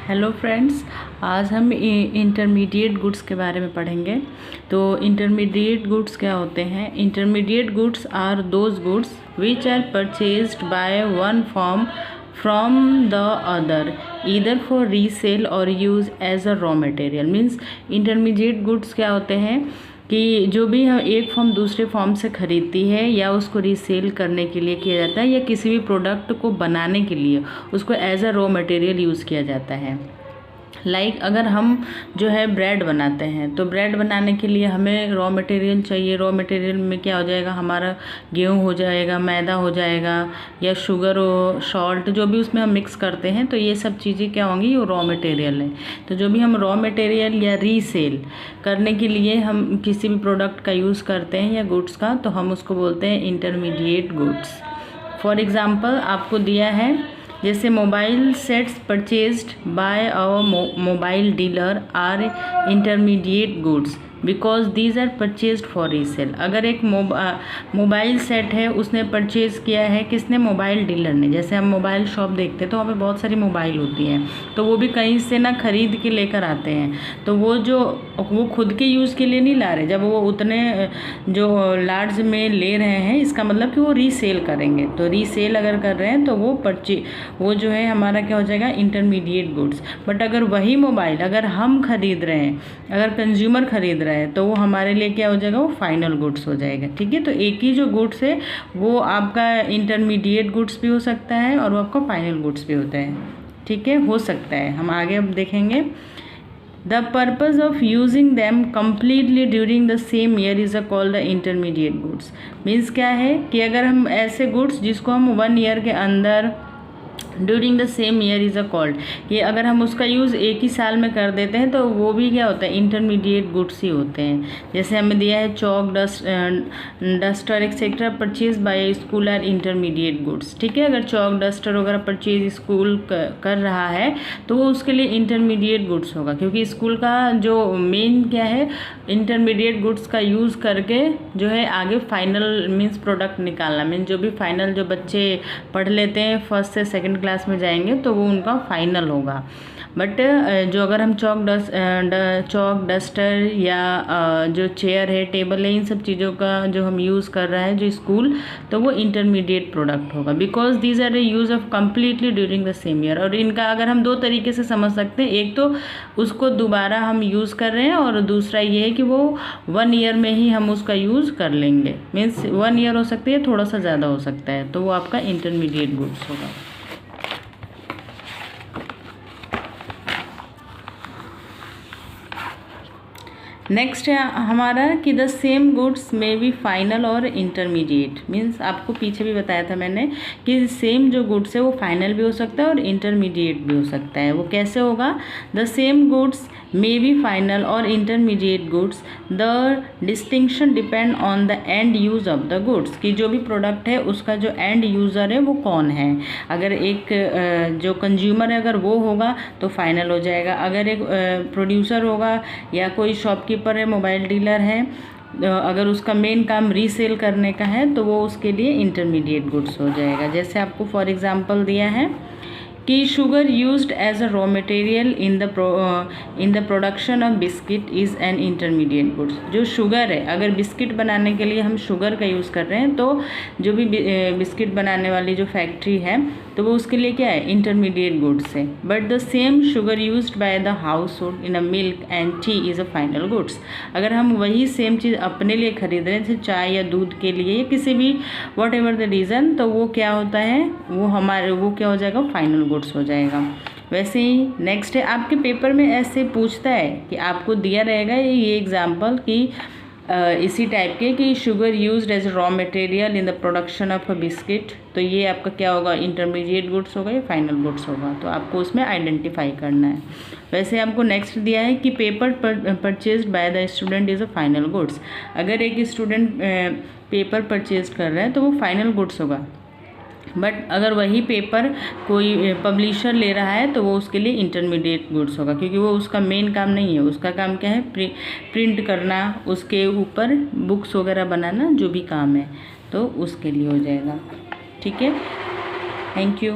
Hello friends, आज हम intermediate goods के बारे में पढ़ेंगे। तो इंटरमीडिएट गुड्स क्या होते हैं? Intermediate goods are those goods which are purchased by one firm from the other either for resale or use as a raw material. Means intermediate goods क्या होते हैं कि जो भी हम एक फॉर्म दूसरे फॉर्म से ख़रीदती है या उसको रीसेल करने के लिए किया जाता है या किसी भी प्रोडक्ट को बनाने के लिए उसको as a raw material use किया जाता है। लाइक अगर हम जो है ब्रेड बनाते हैं तो ब्रेड बनाने के लिए हमें रॉ मटेरियल चाहिए। रॉ मटेरियल में क्या हो जाएगा, हमारा गेहूँ हो जाएगा, मैदा हो जाएगा या शुगर हो, सॉल्ट, जो भी उसमें हम मिक्स करते हैं तो ये सब चीज़ें क्या होंगी, वो रॉ मटेरियल है। तो जो भी हम रॉ मटेरियल या रीसेल करने के लिए हम किसी भी प्रोडक्ट का यूज़ करते हैं या गुड्स का, तो हम उसको बोलते हैं इंटरमीडिएट गुड्स। फॉर एग्ज़ाम्पल आपको दिया है जैसे mobile sets purchased by our mobile dealer are intermediate goods because these are purchased for resale. अगर एक मोबाइल सेट है, उसने परचेज़ किया है किसने, मोबाइल डीलर ने। जैसे हम मोबाइल शॉप देखते हैं तो वहाँ पे बहुत सारी मोबाइल होती हैं, तो वो भी कहीं से ना खरीद के लेकर आते हैं। तो वो खुद के यूज़ के लिए नहीं ला रहे। जब वो उतने जो लार्ज में ले रहे हैं, इसका मतलब कि वो रीसेल करेंगे। तो रीसेल अगर कर रहे हैं तो वो जो है हमारा क्या हो जाएगा, इंटरमीडिएट गुड्स। बट अगर वही मोबाइल अगर हम खरीद रहे हैं, अगर कंज्यूमर खरीद रहा है, तो वो हमारे लिए क्या हो जाएगा, वो फाइनल गुड्स हो जाएगा। ठीक है, तो एक ही जो गुड्स है वो आपका इंटरमीडिएट गुड्स भी हो सकता है और वो आपका फाइनल गुड्स भी होता है। ठीक है, हो सकता है। हम आगे अब देखेंगे। The purpose of using them completely during the same year is called the intermediate goods. Means क्या है कि अगर हम ऐसे गुड्स जिसको हम 1 ईयर के अंदर during the same year is a called, कि अगर हम उसका यूज़ एक ही साल में कर देते हैं तो वो भी क्या होता है, इंटरमीडिएट गुड्स ही होते हैं। जैसे हमें दिया है chalk, duster etcetera purchase by school are intermediate goods. ठीक है, अगर चौक, डस्टर वगैरह परचेज स्कूल कर रहा है तो वो उसके लिए इंटरमीडिएट गुड्स होगा, क्योंकि स्कूल का जो मेन क्या है, इंटरमीडिएट गुड्स का यूज़ करके जो है आगे फाइनल मीन्स प्रोडक्ट निकालना। मीन्स जो भी फाइनल जो बच्चे पढ़ लेते हैं, फर्स्ट से सेकेंड क्लास में जाएंगे तो वो उनका फाइनल होगा। बट जो अगर हम चौक, डस्टर या जो चेयर है, टेबल है, इन सब चीज़ों का जो हम यूज़ कर रहा है जो स्कूल, तो वो इंटरमीडिएट प्रोडक्ट होगा। Because these are a use of completely during the same year. और इनका अगर हम 2 तरीके से समझ सकते हैं, एक तो उसको दोबारा हम यूज़ कर रहे हैं और दूसरा ये है कि वो 1 ईयर में ही हम उसका यूज़ कर लेंगे। मीन्स 1 ईयर हो सकती है, थोड़ा सा ज़्यादा हो सकता है, तो वो आपका इंटरमीडिएट गुड्स होगा। नेक्स्ट है हमारा कि द सेम गुड्स में B final or intermediate. Means आपको पीछे भी बताया था मैंने कि सेम जो गुड्स है वो फाइनल भी हो सकता है और इंटरमीडिएट भी हो सकता है। वो कैसे होगा, the same goods may be final or intermediate goods, the distinction depend on the end use of the goods. कि जो भी प्रोडक्ट है उसका जो एंड यूज़र है वो कौन है। अगर एक जो कंज्यूमर है अगर वो होगा तो फाइनल हो जाएगा। अगर एक प्रोड्यूसर होगा या कोई शॉपकीपर है, मोबाइल डीलर है, अगर उसका मेन काम रीसेल करने का है तो वो उसके लिए इंटरमीडिएट गुड्स हो जाएगा। जैसे आपको फॉर एग्जांपल दिया है कि sugar used as a raw material in the production of biscuit is an intermediate goods. जो शुगर है, अगर बिस्किट बनाने के लिए हम शुगर का यूज़ कर रहे हैं तो जो भी बिस्किट बनाने वाली जो फैक्ट्री है तो वो उसके लिए क्या है, इंटरमीडिएट गुड्स है। But the same sugar used by the house hold in a milk and T is a final goods. अगर हम वही सेम चीज़ अपने लिए खरीद रहे हैं, जैसे चाय या दूध के लिए या किसी भी वॉट एवर द रीज़न, तो वो क्या होता है, वो क्या हो जाएगा, फाइनल गुड्स हो जाएगा। वैसे ही नेक्स्ट है, आपके पेपर में ऐसे पूछता है कि आपको दिया रहेगा ये एग्जाम्पल कि इसी टाइप के कि sugar used as raw material in the production of a biscuit, तो ये आपका क्या होगा, इंटरमीडिएट गुड्स होगा या फाइनल गुड्स होगा। तो आपको उसमें आइडेंटिफाई करना है। वैसे आपको नेक्स्ट दिया है कि paper purchased by the student is a final goods. अगर एक स्टूडेंट पेपर परचेज कर रहा है तो वो फाइनल गुड्स होगा। बट अगर वही पेपर कोई पब्लिशर ले रहा है तो वो उसके लिए इंटरमीडिएट गुड्स होगा, क्योंकि वो उसका मेन काम नहीं है। उसका काम क्या है, प्रिंट करना, उसके ऊपर बुक्स वगैरह बनाना, जो भी काम है तो उसके लिए हो जाएगा। ठीक है, थैंक यू।